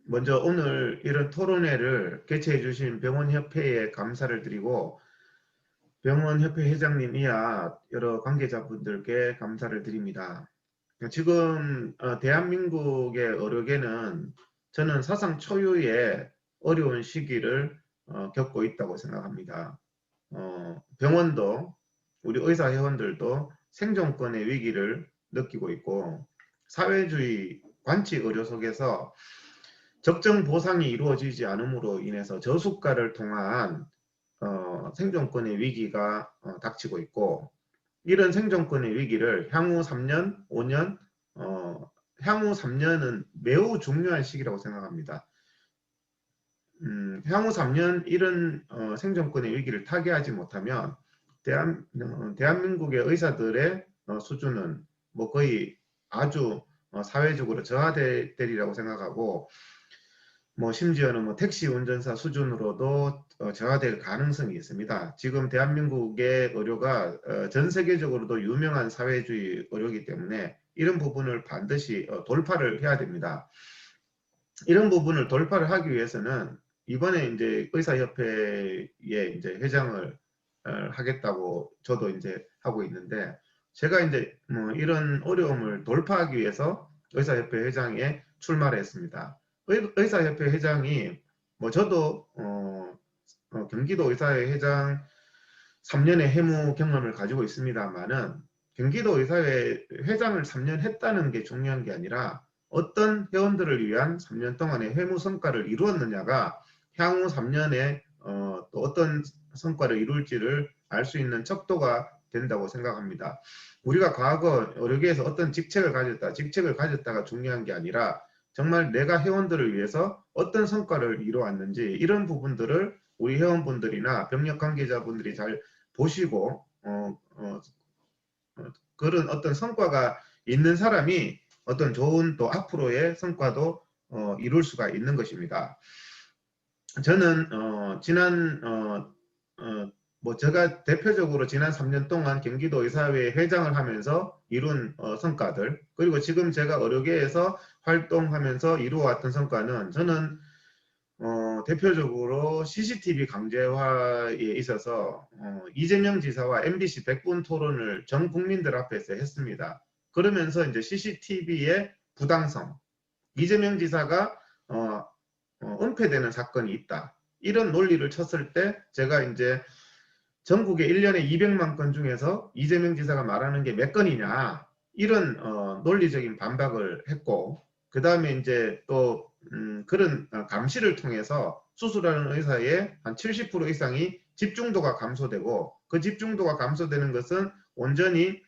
먼저 오늘 이런 토론회를 개최해 주신 병원협회에 감사를 드리고 병원협회 회장님 이하 여러 관계자분들께 감사를 드립니다. 지금 대한민국의 의료계는 저는 사상 초유의 어려운 시기를 겪고 있다고 생각합니다. 병원도 우리 의사회원들도 생존권의 위기를 느끼고 있고 사회주의 관치 의료 속에서 적정 보상이 이루어지지 않음으로 인해서 저수가를 통한 생존권의 위기가 닥치고 있고 이런 생존권의 위기를 향후 3년, 5년, 향후 3년은 매우 중요한 시기라고 생각합니다. 향후 3년 이런 생존권의 위기를 타개하지 못하면 대한민국의 의사들의 수준은 뭐 거의 아주 사회적으로 저하되리라고 생각하고 뭐 심지어는 뭐 택시 운전사 수준으로도 저하될 가능성이 있습니다. 지금 대한민국의 의료가 전 세계적으로도 유명한 사회주의 의료이기 때문에 이런 부분을 반드시 돌파를 해야 됩니다. 이런 부분을 돌파를 하기 위해서는 이번에 이제 의사협회에 이제 회장을 하겠다고 저도 이제 하고 있는데 제가 이제 뭐 이런 어려움을 돌파하기 위해서 의사협회 회장에 출마를 했습니다. 의사협회 회장이 뭐 저도 경기도 의사회 회장 3년의 해무 경험을 가지고 있습니다만은 경기도 의사회 회장을 3년 했다는 게 중요한 게 아니라 어떤 회원들을 위한 3년 동안의 회무 성과를 이루었느냐가 향후 3년에 또 어떤 성과를 이룰지를 알 수 있는 척도가 된다고 생각합니다. 우리가 과거 의료계에서 어떤 직책을 가졌다가 중요한 게 아니라 정말 내가 회원들을 위해서 어떤 성과를 이루어왔는지 이런 부분들을 우리 회원분들이나 병력 관계자분들이 잘 보시고 그런 어떤 성과가 있는 사람이 어떤 좋은 또 앞으로의 성과도 이룰 수가 있는 것입니다. 저는 지난 뭐 제가 대표적으로 지난 3년 동안 경기도 의사회 회장을 하면서 이룬 성과들 그리고 지금 제가 의료계에서 활동하면서 이루어왔던 성과는 저는 대표적으로 CCTV 강제화에 있어서 이재명 지사와 MBC 100분 토론을 전 국민들 앞에서 했습니다. 그러면서 이제 CCTV의 부당성, 이재명 지사가 은폐되는 사건이 있다. 이런 논리를 쳤을 때 제가 이제 전국에 1년에 200만 건 중에서 이재명 지사가 말하는 게 몇 건이냐 이런 논리적인 반박을 했고 그 다음에 이제 또 그런 감시를 통해서 수술하는 의사의 한 70% 이상이 집중도가 감소되고 그 집중도가 감소되는 것은 온전히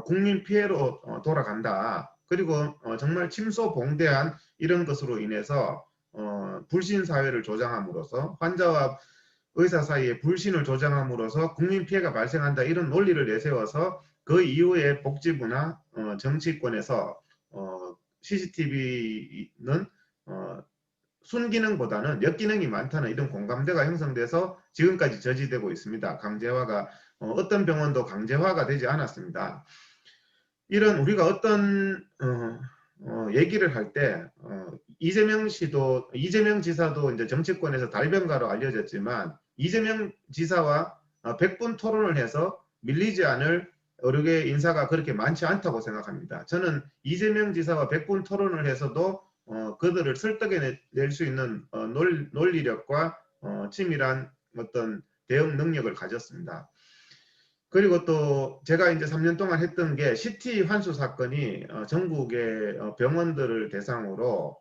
국민 피해로 돌아간다. 그리고 정말 침소봉대한 이런 것으로 인해서 불신 사회를 조장함으로써 환자와 의사 사이에 불신을 조장함으로써 국민 피해가 발생한다 이런 논리를 내세워서 그 이후에 복지부나 정치권에서 CCTV는 순기능보다는 역기능이 많다는 이런 공감대가 형성돼서 지금까지 저지되고 있습니다. 강제화가 어떤 병원도 강제화가 되지 않았습니다. 이런 우리가 어떤 얘기를 할 때 이재명 지사도 이제 정치권에서 달변가로 알려졌지만 이재명 지사와 100분 토론을 해서 밀리지 않을 의료계 인사가 그렇게 많지 않다고 생각합니다. 저는 이재명 지사와 100분 토론을 해서도 그들을 설득해낼 수 있는 논리력과 치밀한 어떤 대응 능력을 가졌습니다. 그리고 또 제가 이제 3년 동안 했던 게 CT 환수 사건이 전국의 병원들을 대상으로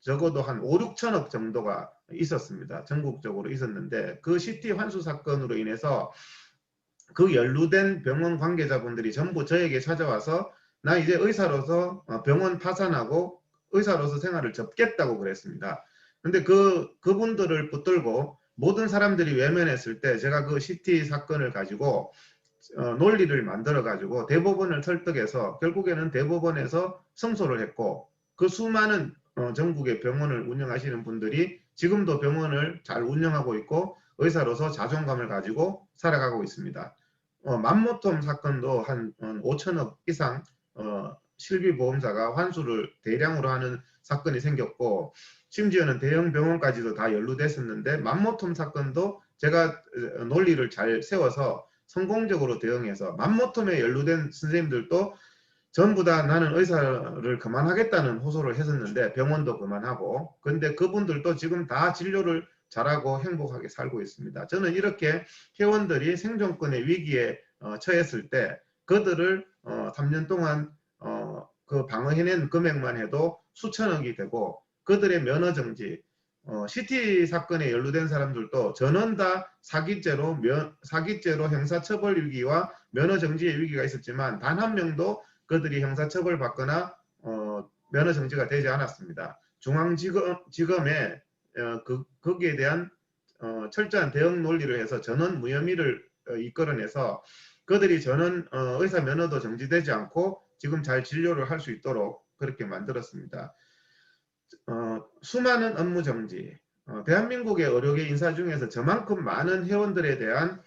적어도 한 5, 6천억 정도가 있었습니다. 전국적으로 있었는데 그 CT 환수 사건으로 인해서 그 연루된 병원 관계자분들이 전부 저에게 찾아와서 나 이제 의사로서 병원 파산하고 의사로서 생활을 접겠다고 그랬습니다. 근데 그분들을 붙들고 모든 사람들이 외면했을 때 제가 그 CT 사건을 가지고 논리를 만들어 가지고 대법원을 설득해서 결국에는 대법원에서 승소를 했고 그 수많은 전국의 병원을 운영하시는 분들이 지금도 병원을 잘 운영하고 있고 의사로서 자존감을 가지고 살아가고 있습니다. 맘모톰 사건도 한 5천억 이상 실비보험사가 환수를 대량으로 하는 사건이 생겼고, 심지어는 대형 병원까지도 다 연루됐었는데, 맘모톰 사건도 제가 논리를 잘 세워서 성공적으로 대응해서, 맘모톰에 연루된 선생님들도 전부 다 나는 의사를 그만하겠다는 호소를 했었는데, 병원도 그만하고, 근데 그분들도 지금 다 진료를 잘하고 행복하게 살고 있습니다. 저는 이렇게 회원들이 생존권의 위기에 처했을 때 그들을 3년 동안 그 방어해낸 금액만 해도 수천억이 되고, 그들의 면허정지, CT 사건에 연루된 사람들도 전원 다 사기죄로 형사처벌 위기와 면허정지의 위기가 있었지만 단 한 명도 그들이 형사처벌 받거나 면허정지가 되지 않았습니다. 중앙지검에 거기에 대한 철저한 대응 논리를 해서 전원 무혐의를 이끌어내서 그들이 전원 의사 면허도 정지되지 않고 지금 잘 진료를 할 수 있도록 그렇게 만들었습니다. 수많은 업무 정지, 대한민국의 의료계 인사 중에서 저만큼 많은 회원들에 대한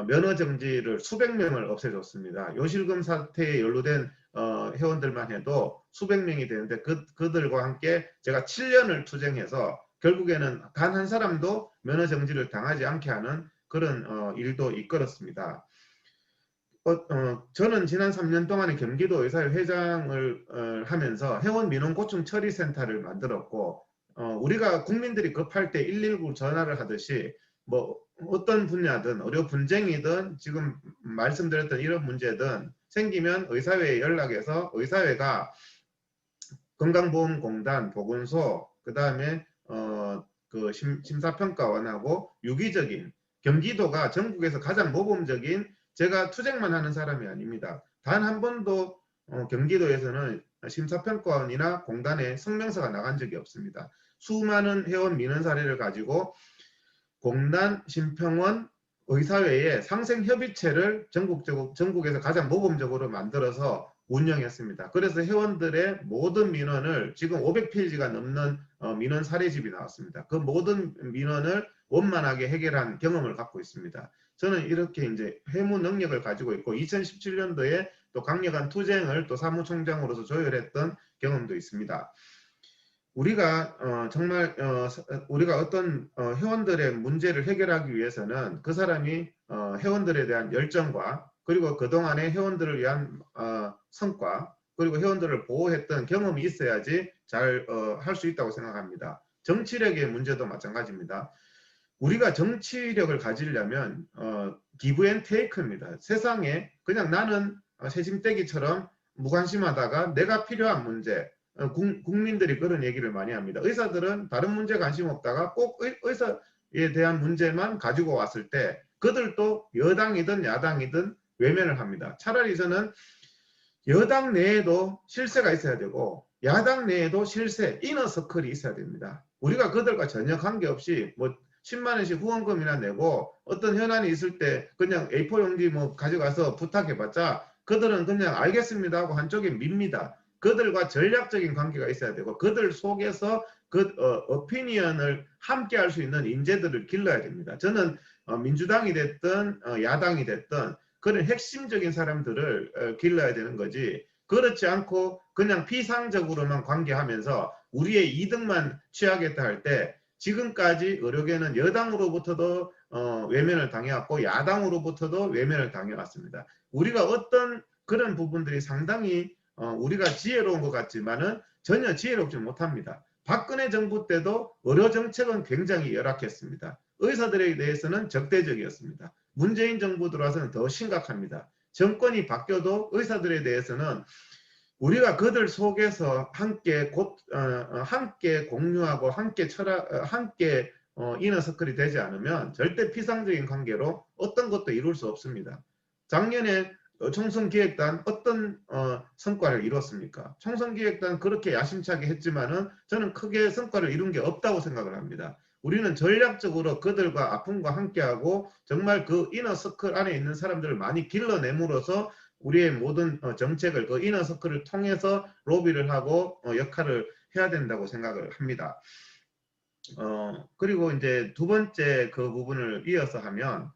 면허 정지를 수백 명을 없애줬습니다. 요실금 사태에 연루된 회원들만 해도 수백 명이 되는데 그들과 함께 제가 7년을 투쟁해서 결국에는 단 한 사람도 면허 정지를 당하지 않게 하는 그런 일도 이끌었습니다. 저는 지난 3년 동안에 경기도 의사회 회장을 하면서 회원 민원 고충 처리 센터를 만들었고, 우리가 국민들이 급할 때 119 전화를 하듯이 뭐 어떤 분야든 의료 분쟁이든 지금 말씀드렸던 이런 문제든 생기면 의사회에 연락해서 의사회가 건강보험공단, 보건소, 그 다음에 그 심사평가원하고 유기적인, 경기도가 전국에서 가장 모범적인, 제가 투쟁만 하는 사람이 아닙니다. 단 한 번도 경기도에서는 심사평가원이나 공단에 성명서가 나간 적이 없습니다. 수많은 회원 민원 사례를 가지고 공단, 심평원, 의사회에 상생협의체를 전국에서 가장 모범적으로 만들어서 운영했습니다. 그래서 회원들의 모든 민원을, 지금 500페이지가 넘는 민원 사례집이 나왔습니다. 그 모든 민원을 원만하게 해결한 경험을 갖고 있습니다. 저는 이렇게 이제 회무 능력을 가지고 있고 2017년도에 또 강력한 투쟁을 또 사무총장으로서 조율했던 경험도 있습니다. 우리가 정말 우리가 어떤 회원들의 문제를 해결하기 위해서는 그 사람이 회원들에 대한 열정과 그리고 그동안의 회원들을 위한 성과 그리고 회원들을 보호했던 경험이 있어야지 잘 할 수 있다고 생각합니다. 정치력의 문제도 마찬가지입니다. 우리가 정치력을 가지려면 기브 앤 테이크입니다. 세상에 그냥 나는 새심떼기처럼 무관심하다가 내가 필요한 문제, 국민들이 그런 얘기를 많이 합니다. 의사들은 다른 문제 관심 없다가 꼭 의사에 대한 문제만 가지고 왔을 때 그들도 여당이든 야당이든 외면을 합니다. 차라리 저는 여당 내에도 실세가 있어야 되고 야당 내에도 실세, 이너서클이 있어야 됩니다. 우리가 그들과 전혀 관계없이 뭐 10만 원씩 후원금이나 내고 어떤 현안이 있을 때 그냥 A4 용지 뭐 가져가서 부탁해봤자 그들은 그냥 알겠습니다 하고 한쪽에 밉니다. 그들과 전략적인 관계가 있어야 되고 그들 속에서 그 오피니언을 함께 할 수 있는 인재들을 길러야 됩니다. 저는 민주당이 됐든 야당이 됐든 그런 핵심적인 사람들을 길러야 되는 거지, 그렇지 않고 그냥 피상적으로만 관계하면서 우리의 이득만 취하겠다 할 때 지금까지 의료계는 여당으로부터도 외면을 당해왔고 야당으로부터도 외면을 당해왔습니다. 우리가 어떤 그런 부분들이 상당히 우리가 지혜로운 것 같지만은 전혀 지혜롭지 못합니다. 박근혜 정부 때도 의료 정책은 굉장히 열악했습니다. 의사들에 대해서는 적대적이었습니다. 문재인 정부 들어와서는 더 심각합니다. 정권이 바뀌어도 의사들에 대해서는 우리가 그들 속에서 함께 함께 공유하고 함께 함께 이너서클이 되지 않으면 절대 피상적인 관계로 어떤 것도 이룰 수 없습니다. 작년에 총선기획단 어떤 성과를 이뤘습니까? 총선기획단 그렇게 야심차게 했지만은 저는 크게 성과를 이룬 게 없다고 생각을 합니다. 우리는 전략적으로 그들과 아픔과 함께하고 정말 그 이너서클 안에 있는 사람들을 많이 길러내므로써 우리의 모든 정책을 그 이너서클을 통해서 로비를 하고 역할을 해야 된다고 생각을 합니다. 그리고 이제 두 번째 그 부분을 이어서 하면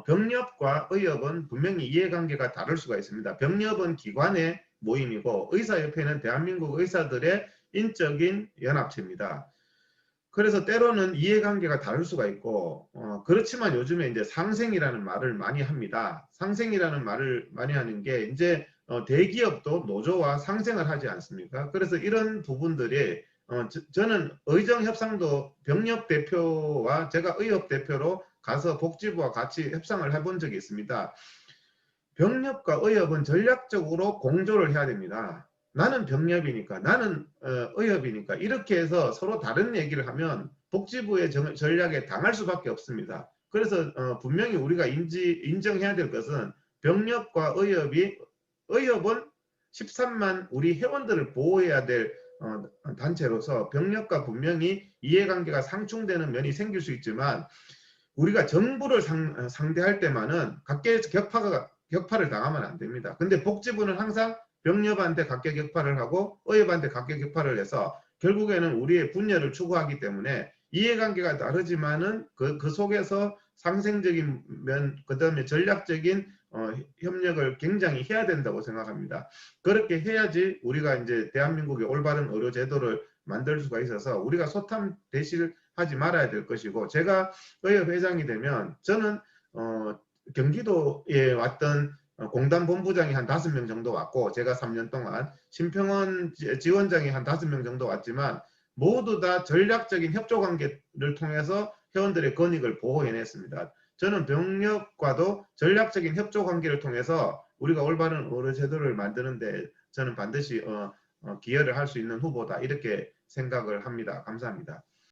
병력과 의협은 분명히 이해관계가 다를 수가 있습니다. 병력은 기관의 모임이고 의사협회는 대한민국 의사들의 인적인 연합체입니다. 그래서 때로는 이해관계가 다를 수가 있고 그렇지만 요즘에 이제 상생이라는 말을 많이 합니다. 상생이라는 말을 많이 하는 게 이제 대기업도 노조와 상생을 하지 않습니까? 그래서 이런 부분들이 저는 의정협상도 병력 대표와 제가 의협 대표로 가서 복지부와 같이 협상을 해본 적이 있습니다. 병력과 의협은 전략적으로 공조를 해야 됩니다. 나는 병력이니까 나는 의협이니까 이렇게 해서 서로 다른 얘기를 하면 복지부의 전략에 당할 수밖에 없습니다. 그래서 분명히 우리가 인정해야 될 것은 병력과 의협은 13만 우리 회원들을 보호해야 될 단체로서 병력과 분명히 이해관계가 상충되는 면이 생길 수 있지만 우리가 정부를 상대할 때만은 각계 격파를 당하면 안 됩니다. 근데 복지부는 항상 병협한테 각계 격파를 하고 의협한테 각계 격파를 해서 결국에는 우리의 분열을 추구하기 때문에 이해관계가 다르지만은 그 속에서 상생적인 면, 그 다음에 전략적인 협력을 굉장히 해야 된다고 생각합니다. 그렇게 해야지 우리가 이제 대한민국의 올바른 의료 제도를 만들 수가 있어서 우리가 소탐 대실하지 말아야 될 것이고 제가 의협 회장이 되면 저는 경기도에 왔던 공단 본부장이 한 5명 정도 왔고 제가 3년 동안 심평원 지원장이 한 5명 정도 왔지만 모두 다 전략적인 협조 관계를 통해서 회원들의 권익을 보호해냈습니다. 저는 병력과도 전략적인 협조 관계를 통해서 우리가 올바른 의료 제도를 만드는데 저는 반드시 기여를 할 수 있는 후보다 이렇게 생각을 합니다. 감사합니다.